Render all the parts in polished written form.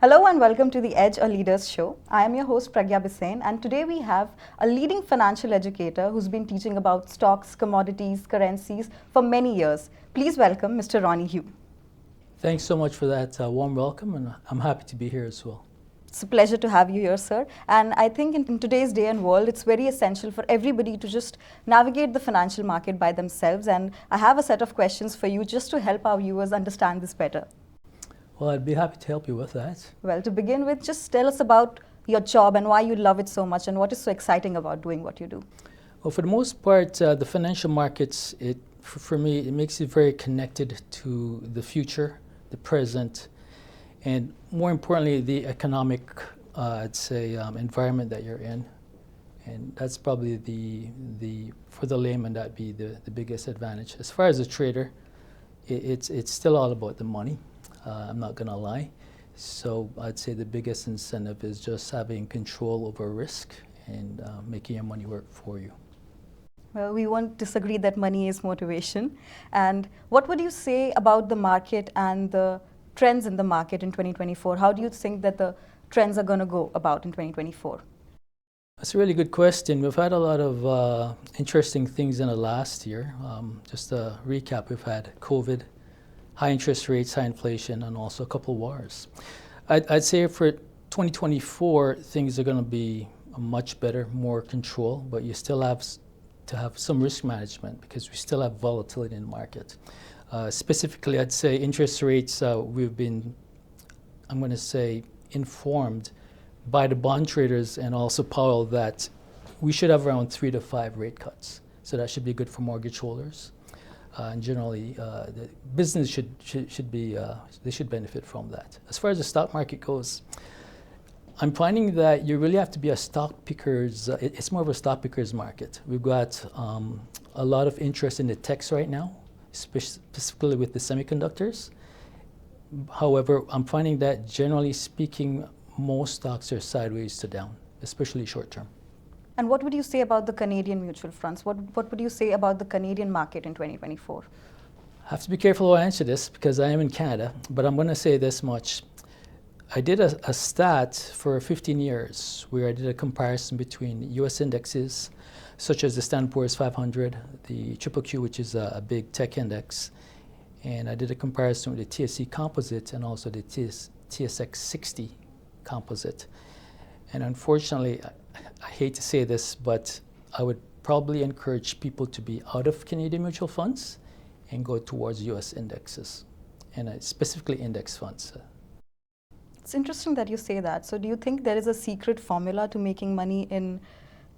Hello and welcome to the Edge, a Leaders Show. I am your host Pragya Bisain, and today we have a leading financial educator who's been teaching about stocks, commodities, currencies for many years. Please welcome Mr. Ronnie Hu. Thanks so much for that warm welcome, and I'm happy to be here as well. It's a pleasure to have you here, sir. And I think in today's day and world, it's very essential for everybody to just navigate the financial market by themselves. And I have a set of questions for you just to help our viewers understand this better. Well, I'd be happy to help you with that. Well, to begin with, just tell us about your job and why you love it so much and what is so exciting about doing what you do. Well, for the most part, the financial markets, for me, it makes it very connected to the future, the present, and more importantly, the economic, environment that you're in. And that's probably for the layman, that'd be the biggest advantage. As far as a trader, it's still all about the money. I'm not going to lie. So I'd say the biggest incentive is just having control over risk and making your money work for you. Well, we won't disagree that money is motivation. And what would you say about the market and the trends in the market in 2024? How do you think that the trends are going to go about in 2024? That's a really good question. We've had a lot of interesting things in the last year. Just to recap, we've had COVID, high interest rates, high inflation, and also a couple of wars. I'd say for 2024, things are going to be much better, more control, but you still have to have some risk management because we still have volatility in the market. Specifically, I'd say interest rates, we've been, I'm going to say, informed by the bond traders and also Powell that we should have around 3 to 5 rate cuts. So that should be good for mortgage holders. And generally, the business should be, they should benefit from that. As far as the stock market goes, I'm finding that you really have to be a stock picker's, it's more of a stock picker's market. We've got a lot of interest in the techs right now, specifically with the semiconductors. However, I'm finding that generally speaking, most stocks are sideways to down, especially short term. And what would you say about the Canadian mutual funds? What would you say about the Canadian market in 2024? I have to be careful how I answer this because I am in Canada, but I'm going to say this much. I did a stat for 15 years where I did a comparison between US indexes, such as the Standard & Poor's 500, the QQQ, which is a big tech index, and I did a comparison with the TSE Composite and also the TSX 60 Composite. And unfortunately, I hate to say this, but I would probably encourage people to be out of Canadian mutual funds and go towards US indexes, and specifically index funds. It's interesting that you say that. So do you think there is a secret formula to making money in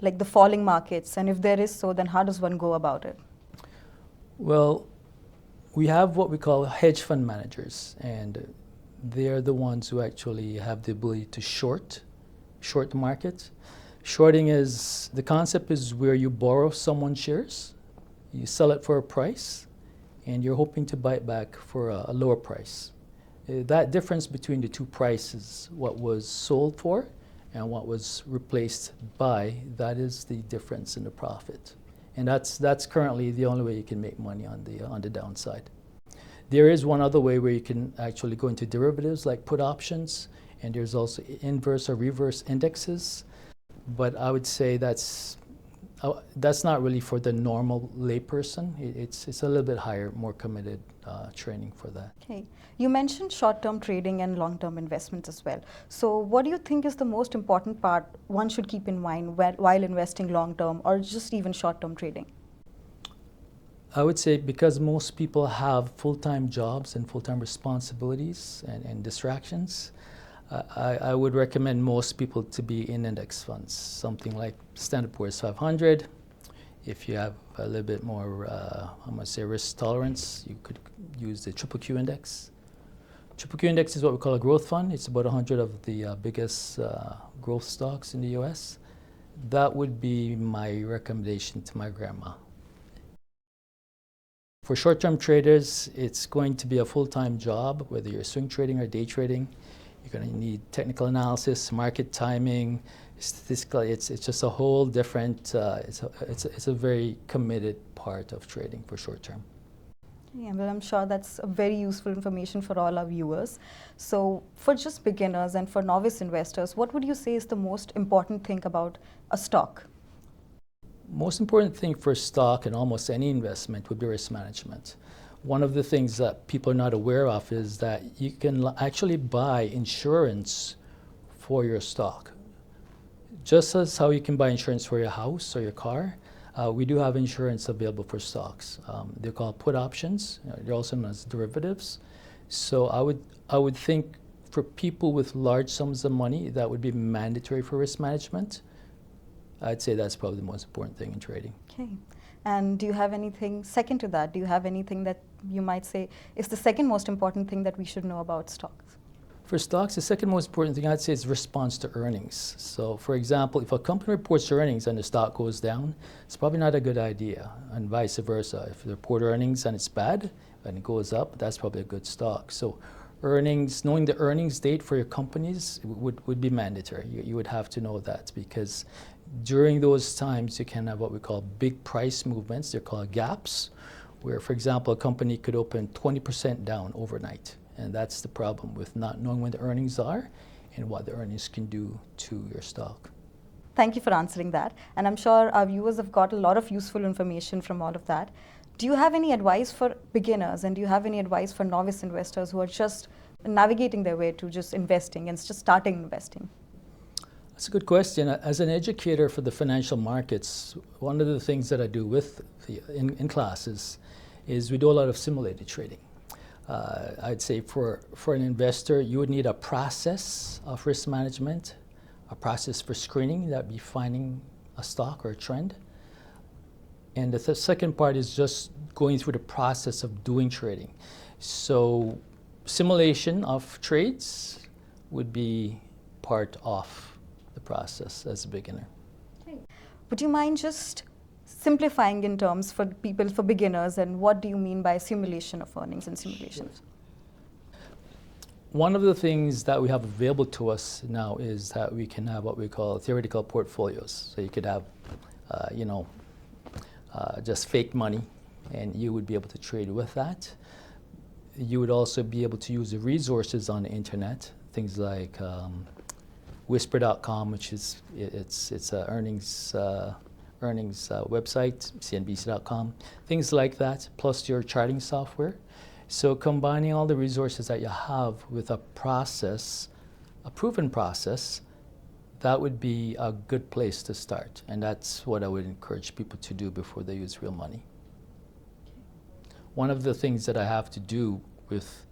like the falling markets? And if there is so, then how does one go about it? Well, we have what we call hedge fund managers, and they're the ones who actually have the ability to short the market. Shorting is, the concept is where you borrow someone's shares, you sell it for a price, and you're hoping to buy it back for a lower price. That difference between the two prices, what was sold for and what was replaced by, that is the difference in the profit. And that's currently the only way you can make money on the downside. There is one other way where you can actually go into derivatives like put options, and there's also inverse or reverse indexes. But I would say that's not really for the normal layperson. It's a little bit higher, more committed training for that. Okay. You mentioned short-term trading and long-term investments as well. So what do you think is the most important part one should keep in mind while investing long-term or just even short-term trading? I would say because most people have full-time jobs and full-time responsibilities and distractions, I would recommend most people to be in index funds, something like Standard & Poor's 500. If you have a little bit more, I'm going to say risk tolerance, you could use the QQQ index. QQQ index is what we call a growth fund. It's about 100 of the biggest growth stocks in the US. That would be my recommendation to my grandma. For short-term traders, it's going to be a full-time job, whether you're swing trading or day trading. You're going to need technical analysis, market timing, statistically. It's just a whole different. It's a very committed part of trading for short term. Yeah, well, I'm sure that's a very useful information for all our viewers. So, for just beginners and for novice investors, what would you say is the most important thing about a stock? Most important thing for stock and almost any investment would be risk management. One of the things that people are not aware of is that you can actually buy insurance for your stock. Just as how you can buy insurance for your house or your car, we do have insurance available for stocks. They're called put options. They're also known as derivatives. So I would think for people with large sums of money, that would be mandatory for risk management. I'd say that's probably the most important thing in trading. Okay. And do you have anything second to that? Do you have anything that you might say is the second most important thing that we should know about stocks? For stocks, the second most important thing I'd say is response to earnings. So for example, if a company reports earnings and the stock goes down, it's probably not a good idea, and vice versa. If they report earnings and it's bad and it goes up, that's probably a good stock. So earnings, knowing the earnings date for your companies would be mandatory. You would have to know that, because during those times you can have what we call big price movements. They're called gaps, where, for example, a company could open 20% down overnight. And that's the problem with not knowing when the earnings are and what the earnings can do to your stock. Thank you for answering that. And I'm sure our viewers have got a lot of useful information from all of that. Do you have any advice for beginners, and do you have any advice for novice investors who are just navigating their way to just investing and just starting investing? That's a good question. As an educator for the financial markets, one of the things that I do with in classes is we do a lot of simulated trading. I'd say for an investor, you would need a process of risk management, a process for screening, that would be finding a stock or a trend. And the second part is just going through the process of doing trading. So simulation of trades would be part of the process as a beginner. Okay. Would you mind just simplifying in terms for people, for beginners, and what do you mean by simulation of earnings and simulations? One of the things that we have available to us now is that we can have what we call theoretical portfolios. So you could have, just fake money, and you would be able to trade with that. You would also be able to use the resources on the internet, things like Whisper.com, which is it's an earnings website, CNBC.com, things like that, plus your charting software. So combining all the resources that you have with a process, a proven process, that would be a good place to start. And that's what I would encourage people to do before they use real money. One of the things that I have to do with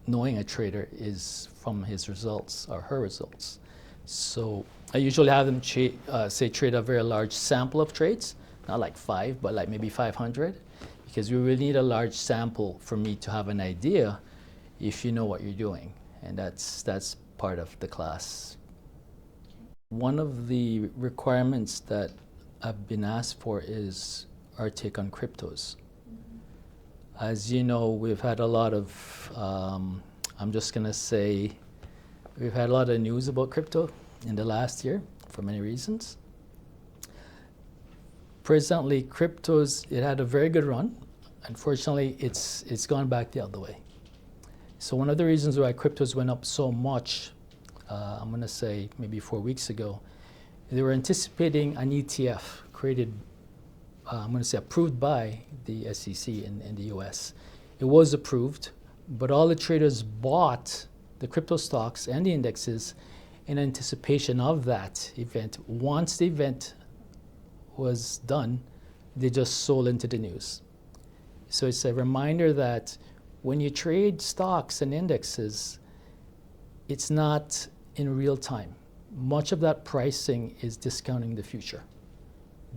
knowing a trader is from his results or her results. So I usually have them trade a very large sample of trades, not like 5, but like maybe 500, because we really need a large sample for me to have an idea if you know what you're doing, and that's part of the class. One of the requirements that I've been asked for is our take on cryptos. As you know, we've had a lot of, I'm just going to say, we've had a lot of news about crypto in the last year for many reasons. Presently, cryptos, it had a very good run. Unfortunately, it's gone back the other way. So one of the reasons why cryptos went up so much, I'm going to say maybe 4 weeks ago, they were anticipating an ETF created, I'm going to say approved by the SEC in the US. It was approved, but all the traders bought the crypto stocks and the indexes in anticipation of that event. Once the event was done, they just sold into the news. So it's a reminder that when you trade stocks and indexes, it's not in real time. Much of that pricing is discounting the future.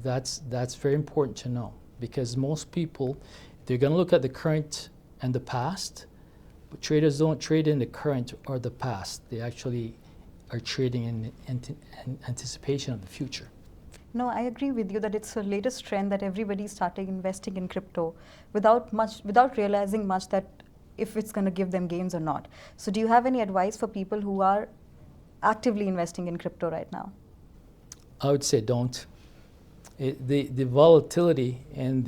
That's very important to know, because most people, they're going to look at the current and the past, but traders don't trade in the current or the past. They actually are trading in anticipation of the future. No, I agree with you that it's the latest trend that everybody's starting investing in crypto without realizing much that if it's going to give them gains or not. So do you have any advice for people who are actively investing in crypto right now? I would say don't. The volatility and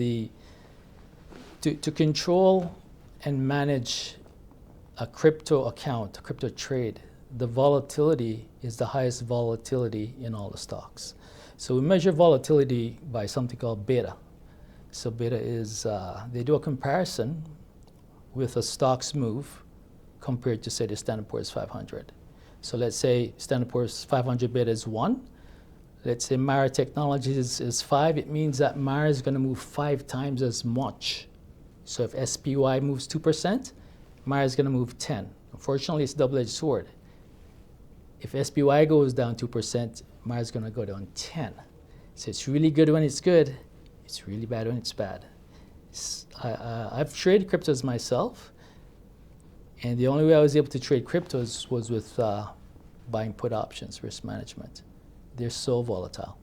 to To control and manage a crypto account, a crypto trade, the volatility is the highest volatility in all the stocks. So we measure volatility by something called beta. So beta is, they do a comparison with a stock's move compared to, say, the Standard & Poor's 500. So let's say Standard & Poor's 500 beta is 1. Let's say Mara Technologies is 5. It means that Mara is going to move 5 times as much. So if SPY moves 2%, Mara is going to move 10. Unfortunately, it's a double-edged sword. If SPY goes down 2%, Mara is going to go down 10. So it's really good when it's good. It's really bad when it's bad. I've traded cryptos myself, and the only way I was able to trade cryptos was with buying put options, risk management. They're so volatile.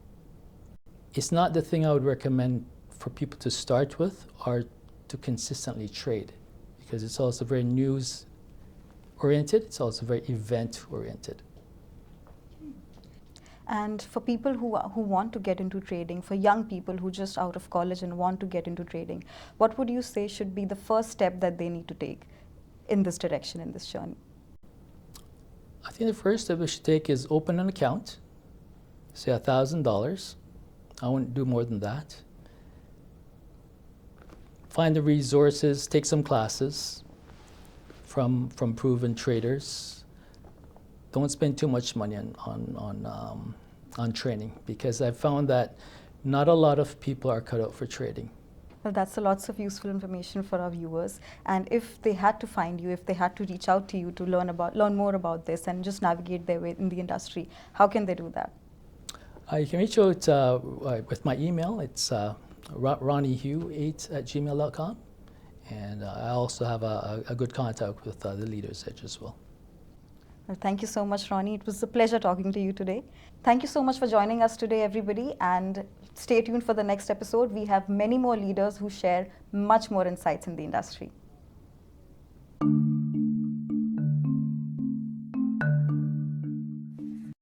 It's not the thing I would recommend for people to start with or to consistently trade, because it's also very news-oriented. It's also very event-oriented. And for people who want to get into trading, for young people who are just out of college and want to get into trading, what would you say should be the first step that they need to take in this direction, in this journey? I think the first step we should take is open an account, say $1,000. I wouldn't do more than that. Find the resources, take some classes from proven traders. Don't spend too much money on training, because I've found that not a lot of people are cut out for trading. Well, that's lots of useful information for our viewers. And if they had to find you, if they had to reach out to you to learn more about this and just navigate their way in the industry, how can they do that? You can reach out with my email. It's ronniehugh8@gmail.com. And I also have a good contact with the Leaders Edge as well. Well, thank you so much, Ronnie. It was a pleasure talking to you today. Thank you so much for joining us today, everybody. And stay tuned for the next episode. We have many more leaders who share much more insights in the industry.